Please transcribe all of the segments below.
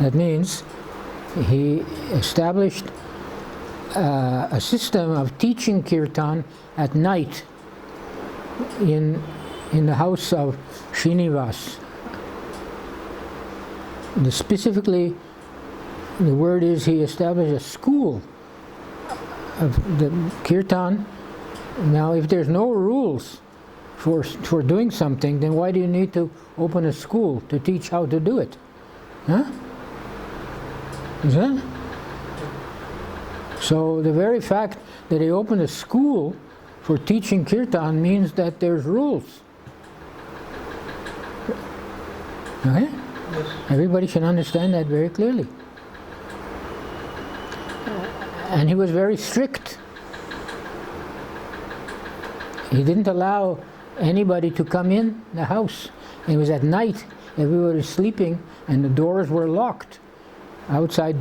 That means he established a system of teaching kirtan at night in the house of Srinivas. Specifically, the word is he established a school of the kirtan. Now, if there's no rules for doing something, then why do you need to open a school to teach how to do it? Huh? Is that? So the very fact that he opened a school for teaching kirtan means that there's rules. Okay? Yes. Everybody should understand that very clearly. And he was very strict. He didn't allow anybody to come in the house. It was at night, everybody was sleeping, and the doors were locked. Outside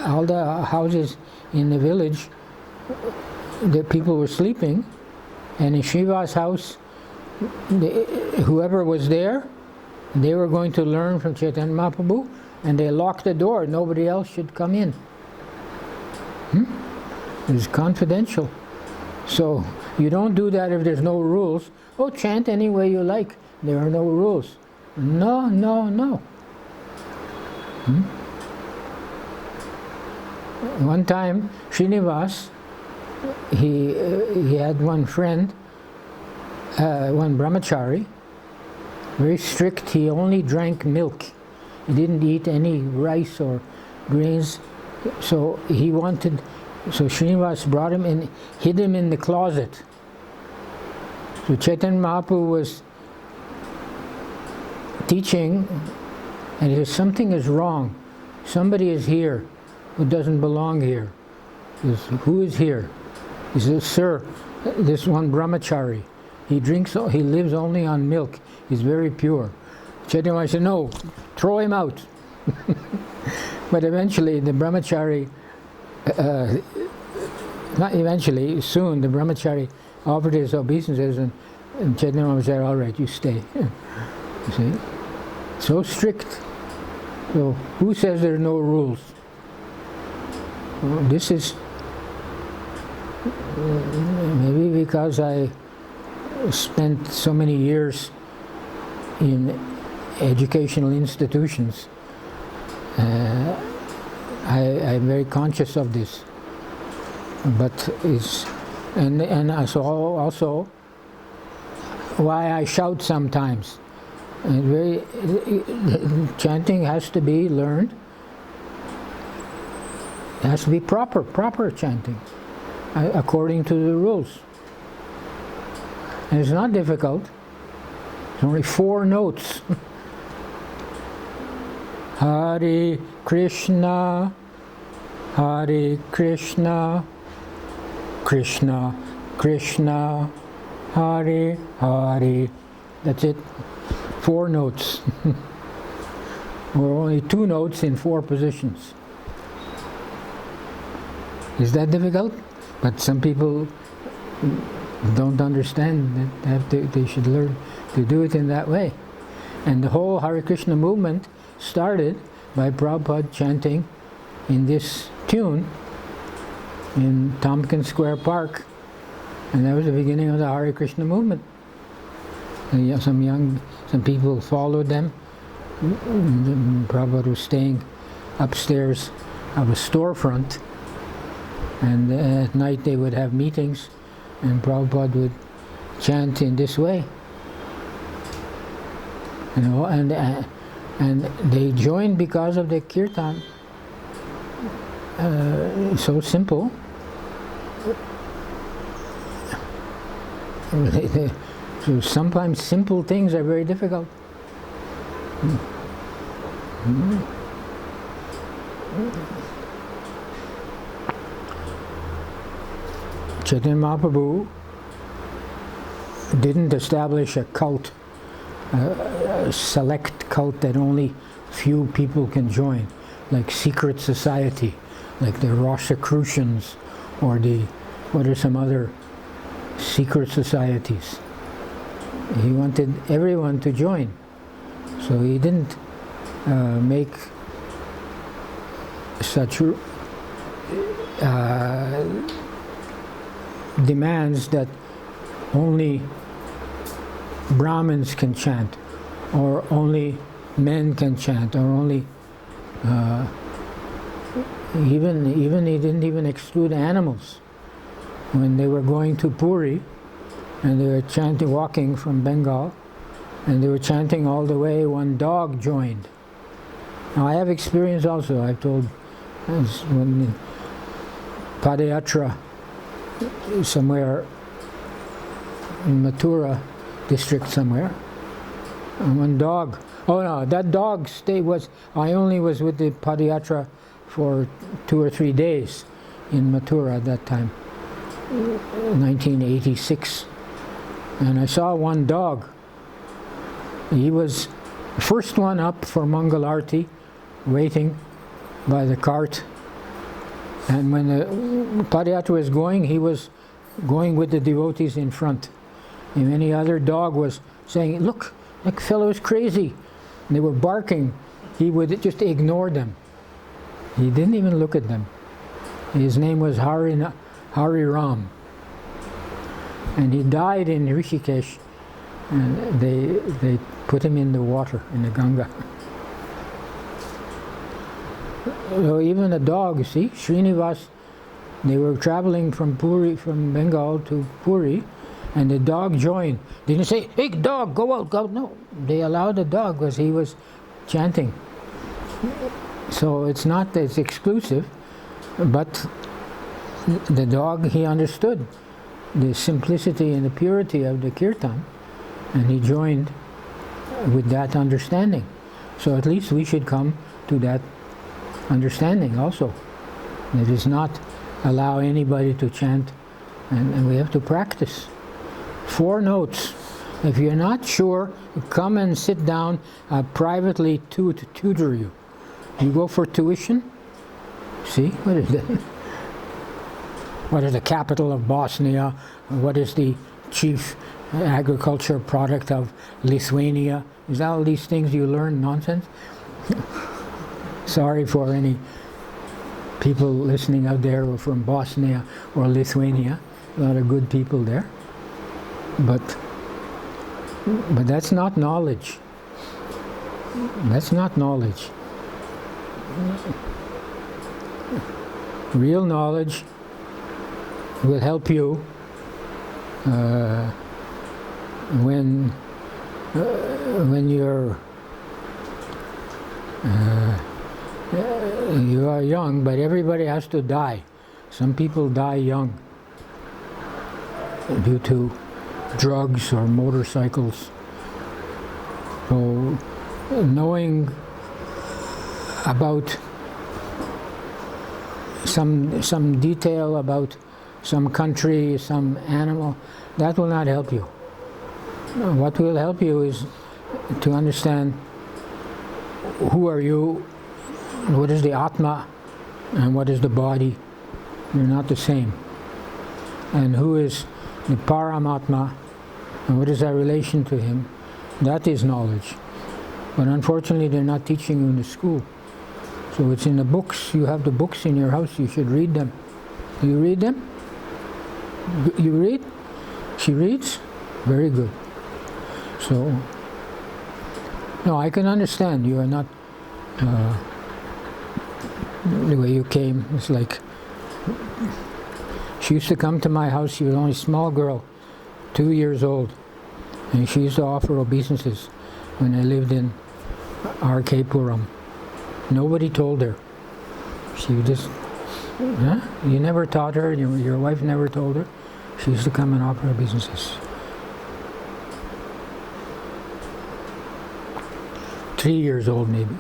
all the houses in the village, the people were sleeping, and in Shiva's house, whoever was there, they were going to learn from Chaitanya Mahaprabhu, and they locked the door. Nobody else should come in. It was confidential. So you don't do that if there's no rules. Oh, chant any way you like. There are no rules. No, no, no. One time, Srinivas, he had one friend, one brahmachari, very strict. He only drank milk. He didn't eat any rice or grains. So Srinivas brought him and hid him in the closet. So Chaitanya Mahaprabhu was teaching, and he said, something is wrong. Somebody is here who doesn't belong here. He says, who is here? He says, sir, this one brahmachari. He lives only on milk. He's very pure. Chaitanya Mahaprabhu said, no, throw him out. But eventually the brahmachari, not eventually, soon the brahmachari offered his obeisances, and Chaitanya Mahaprabhu said, all right, you stay. You see? So strict. So who says there are no rules? Well, this is maybe because I spent so many years in educational institutions. I'm very conscious of this, but also why I shout sometimes. Chanting has to be learned. It has to be proper chanting, according to the rules. And it's not difficult. It's only 4 notes. Hare Krishna, Hare Krishna, Krishna Krishna, Hare Hare. That's it. 4 notes. Or only 2 notes in 4 positions. Is that difficult? But some people don't understand that they should learn to do it in that way. And the whole Hare Krishna movement started by Prabhupada chanting in this tune in Tompkins Square Park, and that was the beginning of the Hare Krishna movement. And some people followed them. Prabhupada was staying upstairs of a storefront, and at night they would have meetings, and Prabhupada would chant in this way. You know, and they joined because of the kirtan. So simple. So sometimes simple things are very difficult. Chaitanya Mahaprabhu didn't establish a cult, a select cult that only few people can join, like secret society, like the Rosicrucians, or what are some other secret societies. He wanted everyone to join, so he didn't make such demands that only Brahmins can chant, or only men can chant, or only even he didn't even exclude animals. When they were going to Puri and they were chanting, walking from Bengal, and they were chanting all the way, one dog joined. Now I have experience also. I've told when Padayatra somewhere in Mathura district somewhere, and one dog, oh no, that dog I only was with the Padayatra for 2 or 3 days in Mathura at that time, 1986, and I saw one dog. He was the first one up for Mangal Arati, waiting by the cart, and when the Padayatra was going, he was going with the devotees in front. And any other dog was saying, "Look, that fellow is crazy," and they were barking. He would just ignore them. He didn't even look at them. His name was Hari Ram, and he died in Rishikesh, and they put him in the water, in the Ganga. So even a dog, see, Srinivas, they were traveling from Bengal to Puri, and the dog joined. They didn't say, "Hey dog, go out, go." No, they allowed the dog because he was chanting. So it's not that it's exclusive, but the dog, he understood the simplicity and the purity of the kirtan, and he joined with that understanding. So at least we should come to that understanding also. It is not allow anybody to chant, and we have to practice. 4 notes. If you're not sure, come and sit down privately to tutor you. You go for tuition. See, what is that? What is the capital of Bosnia? What is the chief agriculture product of Lithuania? Is that all these things you learn nonsense? Sorry for any people listening out there who are from Bosnia or Lithuania. A lot of good people there. But that's not knowledge. That's not knowledge. Real knowledge will help you when you are young, but everybody has to die. Some people die young due to drugs or motorcycles. So knowing about some detail about some country, some animal, that will not help you. What will help you is to understand who are you, what is the Atma, and what is the body. They're not the same. And who is the Paramatma, and what is our relation to him. That is knowledge. But unfortunately they're not teaching you in the school. So it's in the books. You have the books in your house, you should read them. Do you read them? You read? She reads? Very good. So, no, I can understand you are not the way you came. It's like, she used to come to my house. She was only a small girl, 2 years old, and she used to offer obeisances when I lived in RK-puram. Nobody told her. She just, huh? You never taught her, your wife never told her. She used to come and offer obeisances. 3 years old maybe.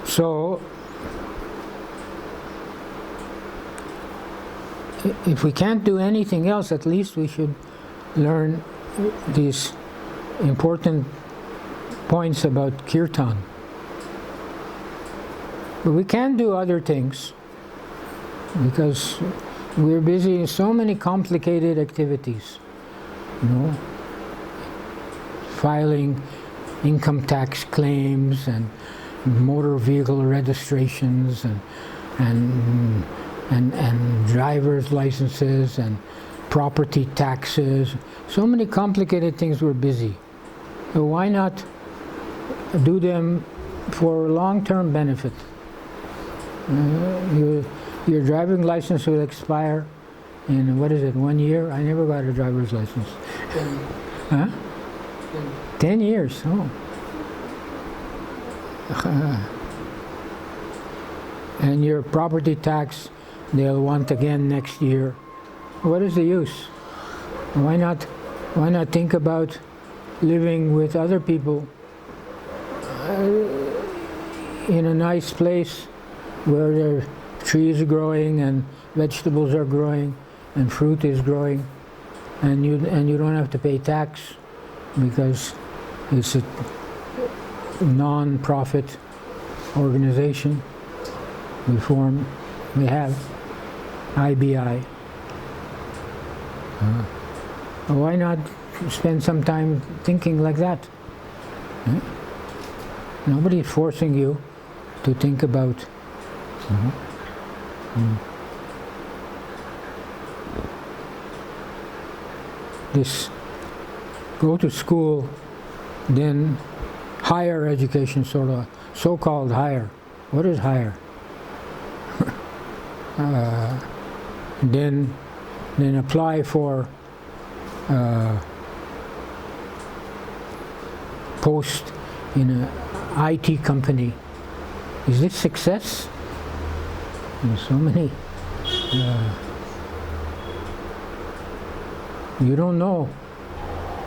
So, if we can't do anything else, at least we should learn these important points about kirtan. But we can't do other things because we're busy in so many complicated activities, you know, filing income tax claims and motor vehicle registrations and driver's licenses and property taxes. So many complicated things were busy. So why not do them for long-term benefit? Your driving license will expire in, 1 year? I never got a driver's license. 10. Huh? 10 years, oh. And your property tax, they'll want again next year. What is the use? Why not think about living with other people in a nice place where there are trees growing and vegetables are growing and fruit is growing, and you don't have to pay tax because it's a non-profit organization. We have IBI. Why not spend some time thinking like that? Nobody is forcing you to think about. This go to school, then higher education, sort of so-called higher. What is higher? Then apply for post in an IT company. Is this success? There's so many. You don't know.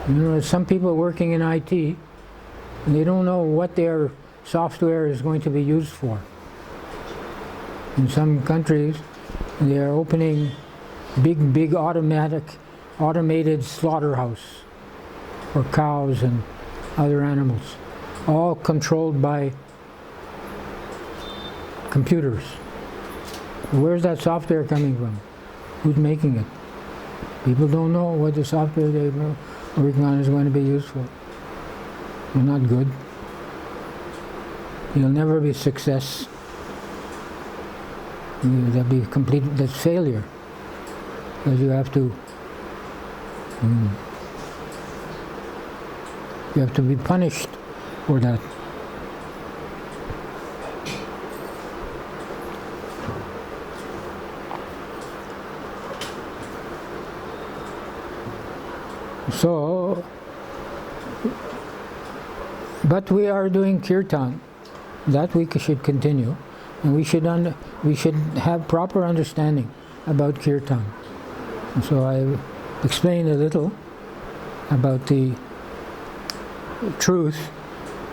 You know, some people working in IT, and they don't know what their software is going to be used for. In some countries, they are opening big automated slaughterhouse for cows and other animals, all controlled by computers. Where's that software coming from? Who's making it? People don't know what the software they're working on is going to be used for. They're not good. You'll never be success. That'll be complete. That's failure. Because you have to be punished for that. So, but we are doing kirtan. That we should continue, and we should have proper understanding about kirtan. And so I explained a little about the truth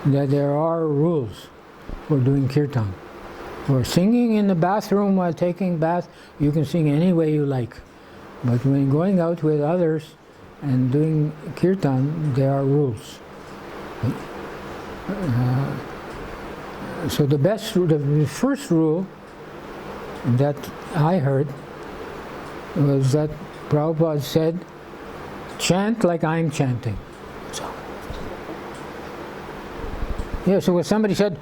that there are rules for doing kirtan. For singing in the bathroom while taking bath, you can sing any way you like. But when going out with others and doing kirtan, there are rules. So the first rule that I heard was that Prabhupada said, chant like I'm chanting. So, yeah, so when somebody said,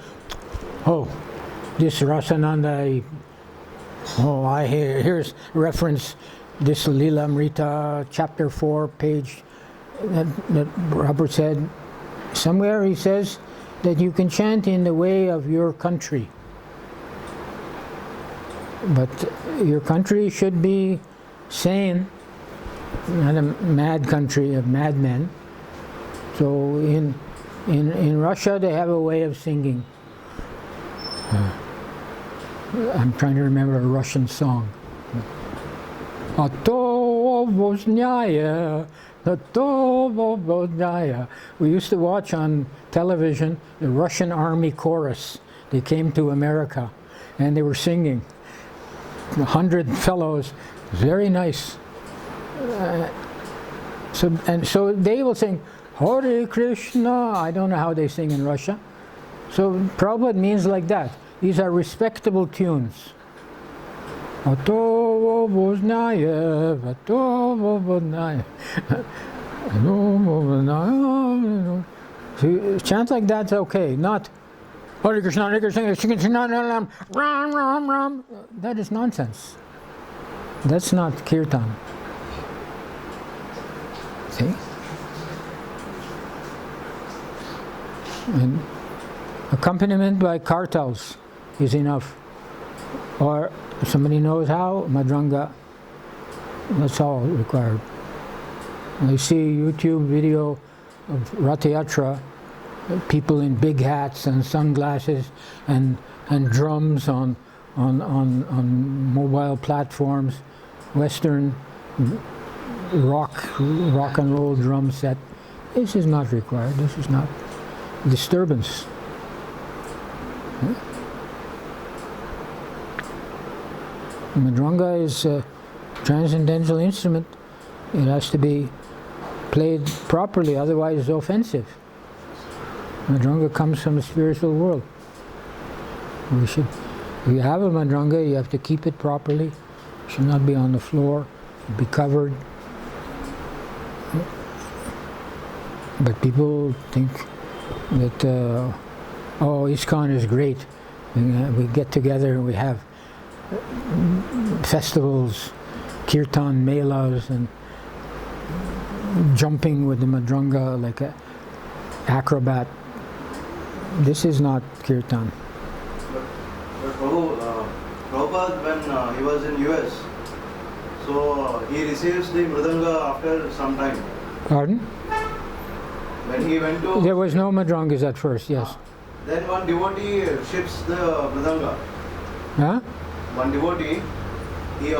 oh, this Rasananda, here's reference, this Lila Amrita, chapter 4, page, that Prabhupada said, somewhere he says that you can chant in the way of your country. But your country should be sane, not a mad country of madmen. So in Russia they have a way of singing. I'm trying to remember a Russian song. We used to watch on television the Russian Army chorus. They came to America and they were singing. 100 fellows, very nice. So they will sing Hare Krishna. I don't know how they sing in Russia. So Prabhupada means like that. These are respectable tunes. So chant like that's okay, not Hare Krishna, Hare Krishna, Krishna Ram, Ram, Ram. That is nonsense. That's not kirtan. See? And accompaniment by kartals is enough. Or if somebody knows how, madranga, that's all required. I see a YouTube video of Ratha Yatra, people in big hats and sunglasses and drums on mobile platforms, Western rock and roll drum set. This is not required. This is not disturbance. Madranga is a transcendental instrument. It has to be played properly, otherwise it's offensive. Madranga comes from the spiritual world. If you have a madranga, you have to keep it properly. It should not be on the floor. It should be covered. But people think that, ISKCON is great. We get together and we have festivals, kirtan melas, and jumping with the madranga like an acrobat. This is not kirtan. But Prabhupada, when he was in US, so he receives the mridanga after some time. Pardon? When he went to... There was no madrangas at first, yes. Then one devotee ships the mridanga. Huh? One devotee, he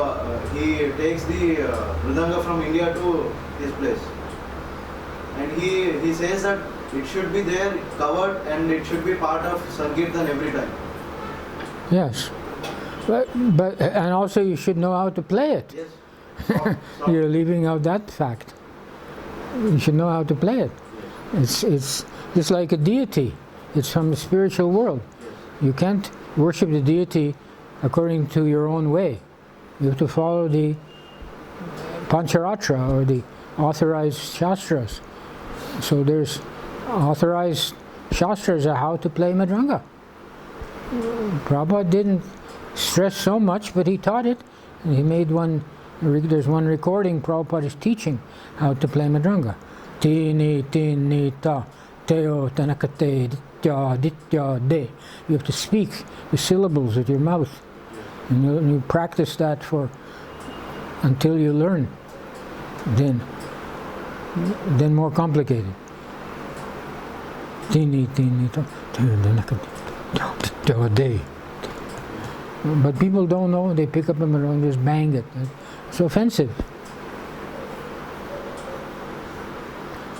takes the mridanga from India to his place. And he says that it should be there, covered, and it should be part of Sankirtan every time. Yes. But and also you should know how to play it. Yes. Stop. You're leaving out that fact. You should know how to play it. It's just like a deity. It's from the spiritual world. You can't worship the deity according to your own way. You have to follow the Pancharatra, or the authorized shastras. So there's authorized shastras on how to play madranga. Prabhupada didn't stress so much, but he taught it. And he made there's one recording, Prabhupada is teaching how to play madranga. Tini, tini, ta, teo, tanakate, ditya, ditya, de. You have to speak the syllables with your mouth. And you practice that until you learn. Then more complicated. Tini, tini, ta, teo, tanakate, ditya, de. But people don't know, they pick up a madranga and just bang it. It's offensive.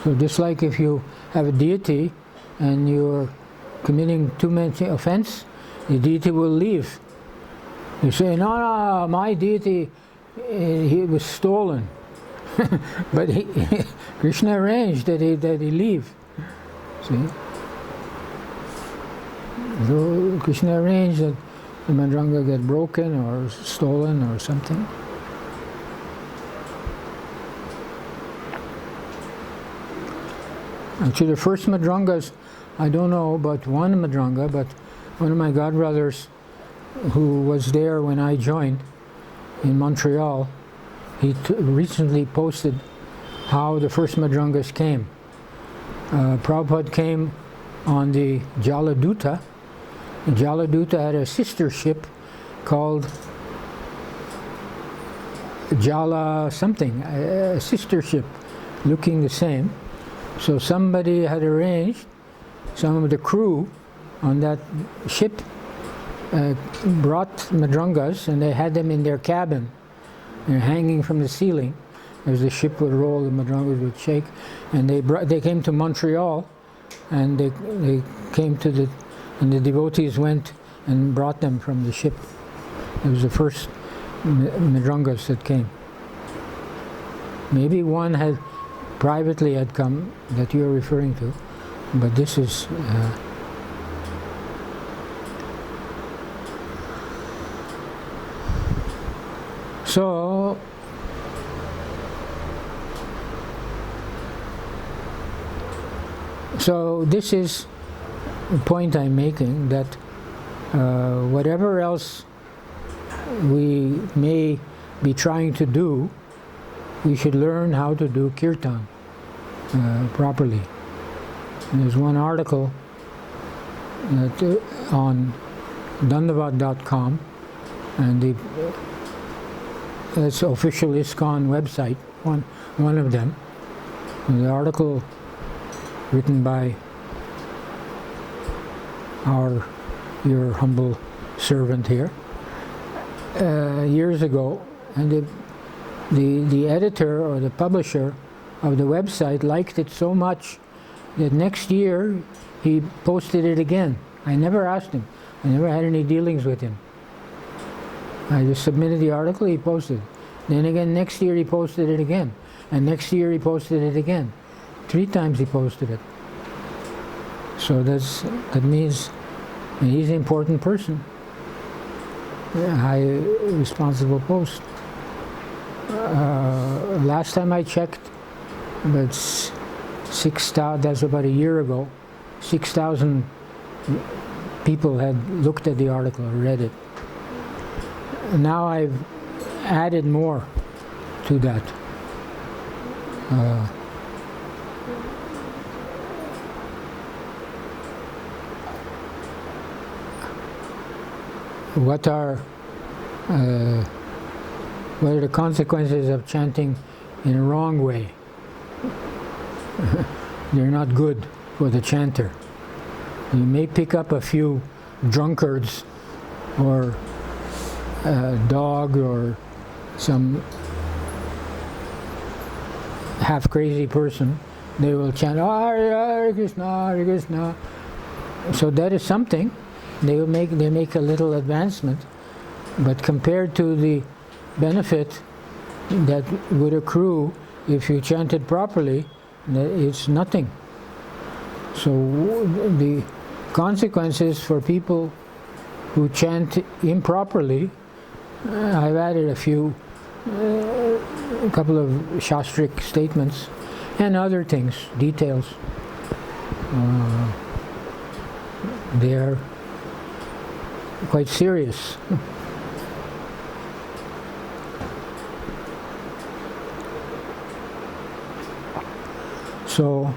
So just like if you have a deity and you're committing too much offense, the deity will leave. You say, no, my deity, he was stolen. But Krishna arranged that he leave. See? So Krishna arranged that the madranga get broken or stolen or something. Actually, the first madrangas, I don't know about one madranga, but one of my godbrothers who was there when I joined in Montreal, he recently posted how the first madrangas came. Prabhupada came on the Jaladuta. Jaladuta had a sister ship called Jala something, a sister ship looking the same. So somebody had arranged, some of the crew on that ship brought madrangas, and they had them in their cabin. They're hanging from the ceiling. As the ship would roll, the madrangas would shake. And they came to Montreal, and they came to and the devotees went and brought them from the ship. It was the first madrangas that came. Maybe one had privately had come that you're referring to, but this is so this is point I'm making, that whatever else we may be trying to do, we should learn how to do kirtan properly. And there's one article that, on dandavad.com, and that's official ISKCON website, one of them. And the article written by your humble servant here years ago, and the editor or the publisher of the website liked it so much that next year he posted it again. I never asked him. I never had any dealings with him. I just submitted the article, he posted it. Then again, next year he posted it again. And next year he posted it again. 3 times he posted it. So that means he's an important person. A high responsible post. Last time I checked, that's 6,000, that's about a year ago, 6,000 people had looked at the article or read it. Now I've added more to that. What are the consequences of chanting in a wrong way? They're not good for the chanter. You may pick up a few drunkards or a dog or some half crazy person. They will chant Hare Krishna, Hare Krishna. So that is something. They make a little advancement, but compared to the benefit that would accrue if you chanted properly, it's nothing. So the consequences for people who chant improperly, I've added a couple of shastric statements and other things, details. They are quite serious. So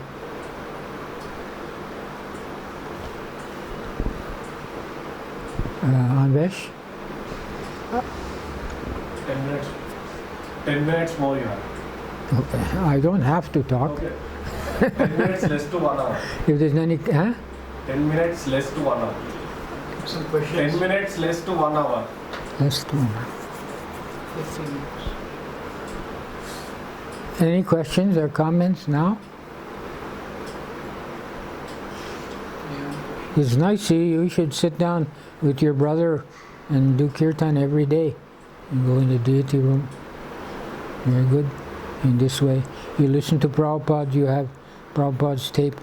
Anvesh? 10 minutes. 10 minutes more you have. Okay. I don't have to talk. Okay. 10 minutes less to 1 hour. If there's any... 10 minutes less to 1 hour. Some questions. 10 minutes less to 1 hour. Less to 1 hour. 15 minutes. Any questions or comments now? Yeah. It's nice. You should sit down with your brother and do kirtan every day. You go in the deity room. Very good. In this way, you listen to Prabhupada. You have Prabhupada's tape,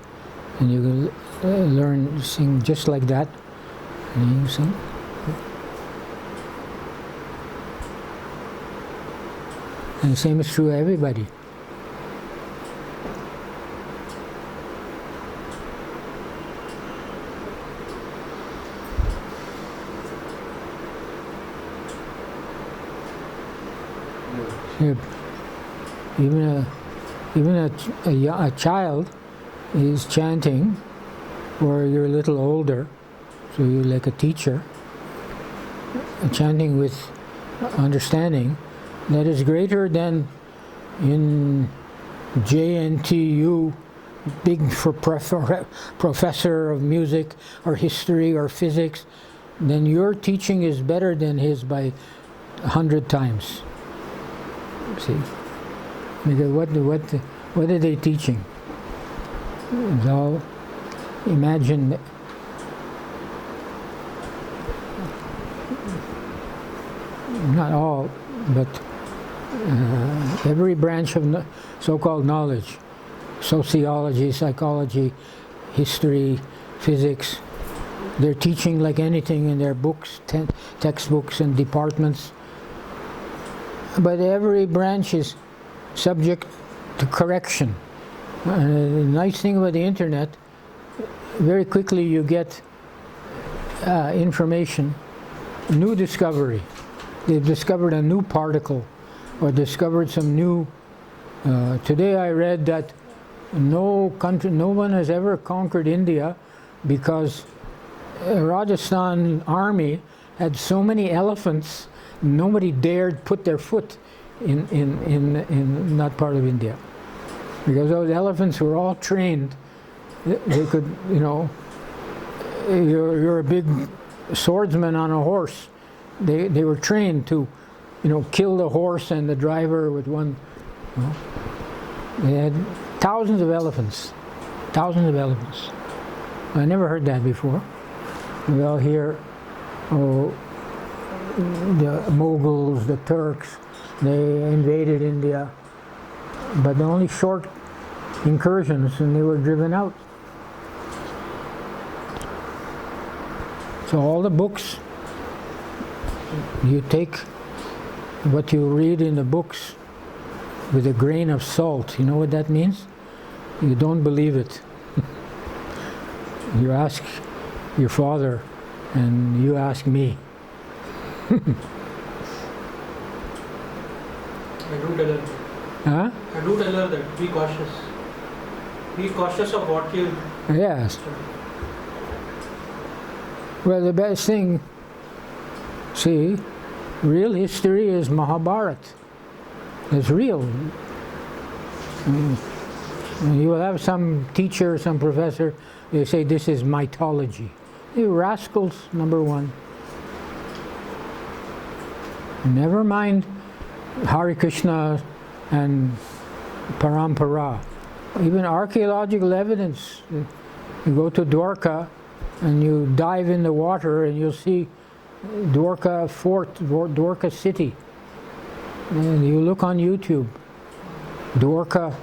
and you learn sing just like that. And you sing. And the same is true of everybody. Even a child is chanting, or you're a little older, so you're like a teacher, chanting with understanding, that is greater than in JNTU, big for professor of music or history or physics. Then your teaching is better than his by 100 times. See, because what are they teaching? It's all imagine. Not all, but every branch of so-called knowledge, sociology, psychology, history, physics, they're teaching like anything in their books, textbooks and departments. But every branch is subject to correction. The nice thing about the internet, very quickly you get information, new discovery. They've discovered a new particle or discovered some new. Today I read that no one has ever conquered India because Rajasthan army had so many elephants, nobody dared put their foot in that part of India. Because those elephants were all trained. They could, you're a big swordsman on a horse. They were trained to, kill the horse and the driver with one. They had thousands of elephants. Thousands of elephants. I never heard that before. We all hear, the Mughals, the Turks, they invaded India, but only short incursions and they were driven out. So all the books, you take what you read in the books with a grain of salt. You know what that means? You don't believe it. You ask your father and you ask me. I do tell her. Huh? I do tell her that be cautious. Be cautious of what you. Yes. Well, the best thing, see, real history is Mahabharata. It's real. You will have some teacher, some professor, they say this is mythology. You rascals, number one. Never mind Hare Krishna and Parampara. Even archaeological evidence. You go to Dwarka and you dive in the water and you'll see Dwarka Fort, Dwarka City. And you look on YouTube, Dwarka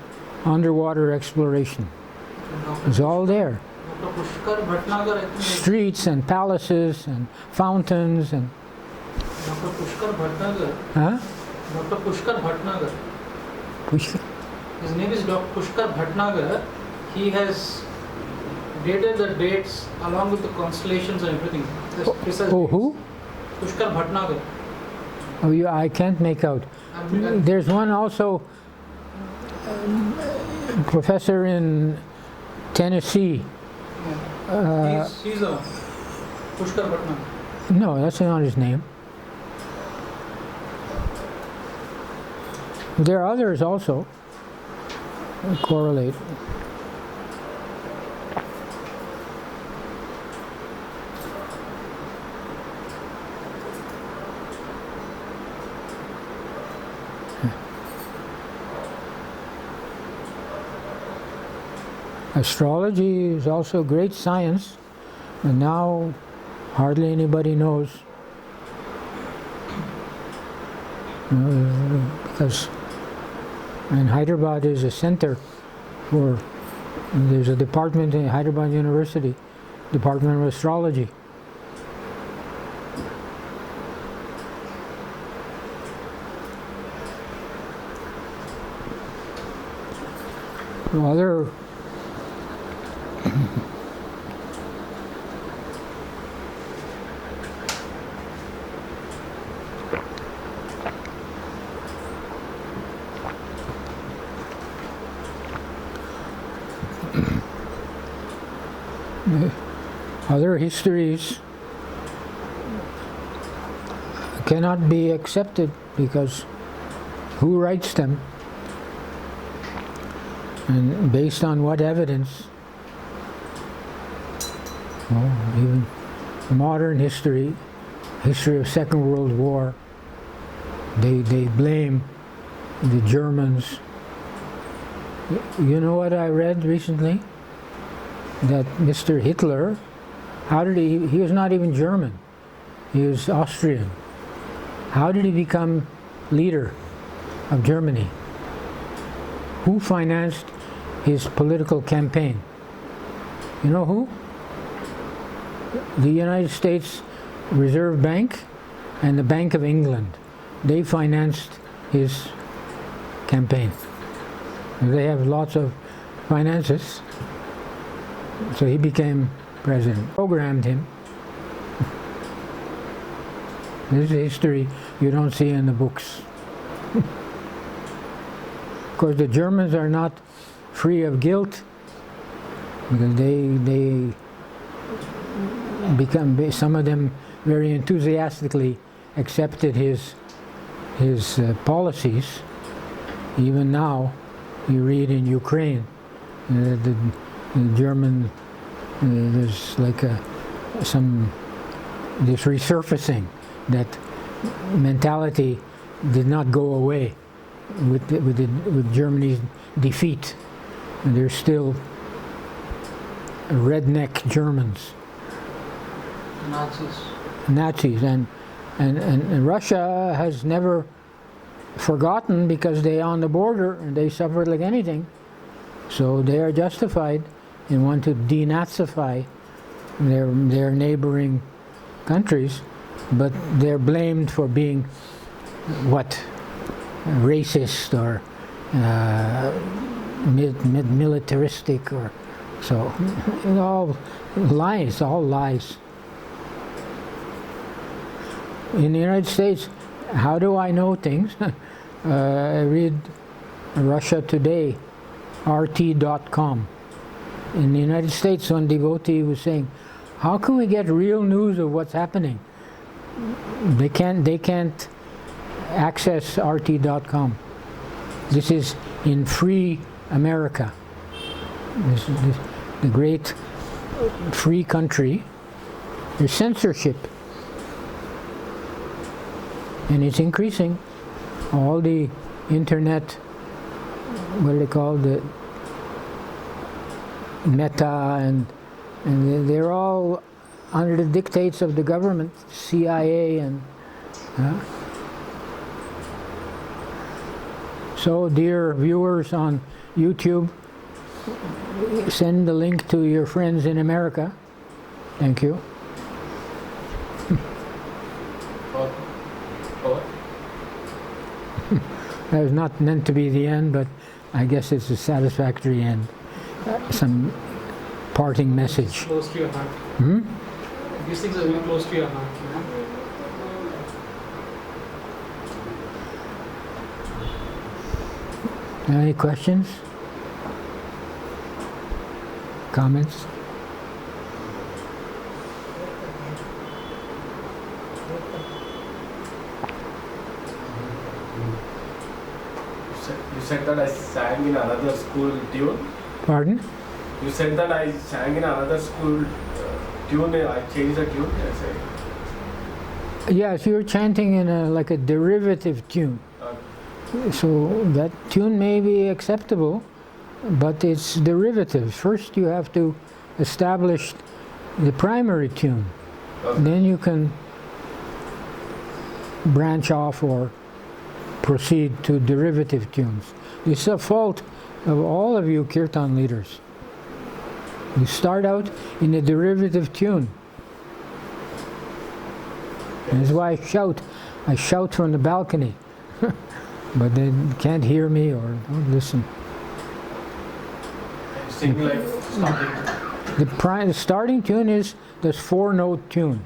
underwater exploration. It's all there. Streets and palaces and fountains and. Dr. Pushkar Bhatnagar. Huh? Dr. Pushkar Bhatnagar. Pushkar? His name is Dr. Pushkar Bhatnagar. He has dated the dates along with the constellations and everything. Oh, who? Pushkar Bhatnagar. Oh, yeah, I can't make out. There's one also, professor in Tennessee. Yeah. He's a Pushkar Bhatnagar. No, that's not his name. There are others also that correlate. Astrology is also great science, and now hardly anybody knows. Because in Hyderabad is a center for, there's a department in Hyderabad University, Department of Astrology. Other other histories cannot be accepted because who writes them and based on what evidence? Well, even modern history of Second World War, they blame the Germans. You know what I read recently? That Mr. Hitler, he was not even German, he was Austrian. How did he become leader of Germany? Who financed his political campaign? You know who? The United States Reserve Bank and the Bank of England. They financed his campaign. They have lots of finances. So he became president. Programmed him. This is history you don't see in the books. Of course, the Germans are not free of guilt because they become, some of them very enthusiastically accepted his policies. Even now, you read in Ukraine, the German, there's like this resurfacing. That mentality did not go away with Germany's defeat. And there's still redneck Germans. Nazis, and Russia has never forgotten because they're on the border and they suffered like anything. So they are justified in wanting to denazify their neighboring countries, but they're blamed for being what? Racist or militaristic, or so. All lies. In the United States, how do I know things? I read Russia Today, RT.com. In the United States, one devotee was saying, how can we get real news of what's happening? They can't access RT.com. This is in free America. This is the great free country. There's censorship. And it's increasing. All the internet, what do they call the Meta, and they're all under the dictates of the government, CIA, and so, dear viewers on YouTube, send the link to your friends in America. Thank you. That was not meant to be the end, but I guess it's a satisfactory end. Some parting message. Close to your heart. These things are very close to your heart. Any questions? Comments? You said that I sang in another school tune? Pardon? You said that I sang in another school tune, I changed the tune? Yes, you're chanting in like a derivative tune. So that tune may be acceptable, but it's derivative. First you have to establish the primary tune. Okay. Then you can branch off or proceed to derivative tunes. It's a fault of all of you kirtan leaders. You start out in a derivative tune. And that's why I shout from the balcony. But they can't hear me or don't listen. Sing like starting. The starting tune is this 4-note tune.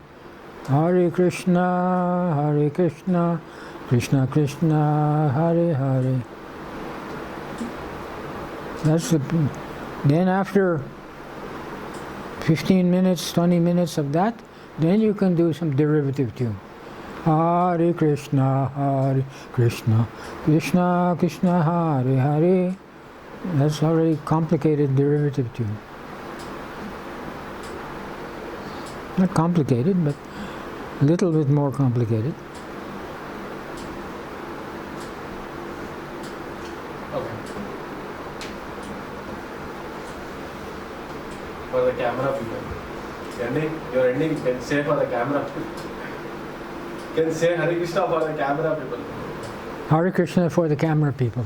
Hare Krishna, Krishna Krishna, Hare Hare. That's the. Then after 15 minutes, 20 minutes of that, then you can do some derivative tune. Hare Krishna, Krishna Krishna, Hare Hare. That's already complicated derivative tune. Not complicated, but a little bit more complicated. Okay. For the camera people. You're ending, you can say for the camera people. You can say Hare Krishna for the camera people. Hare Krishna for the camera people.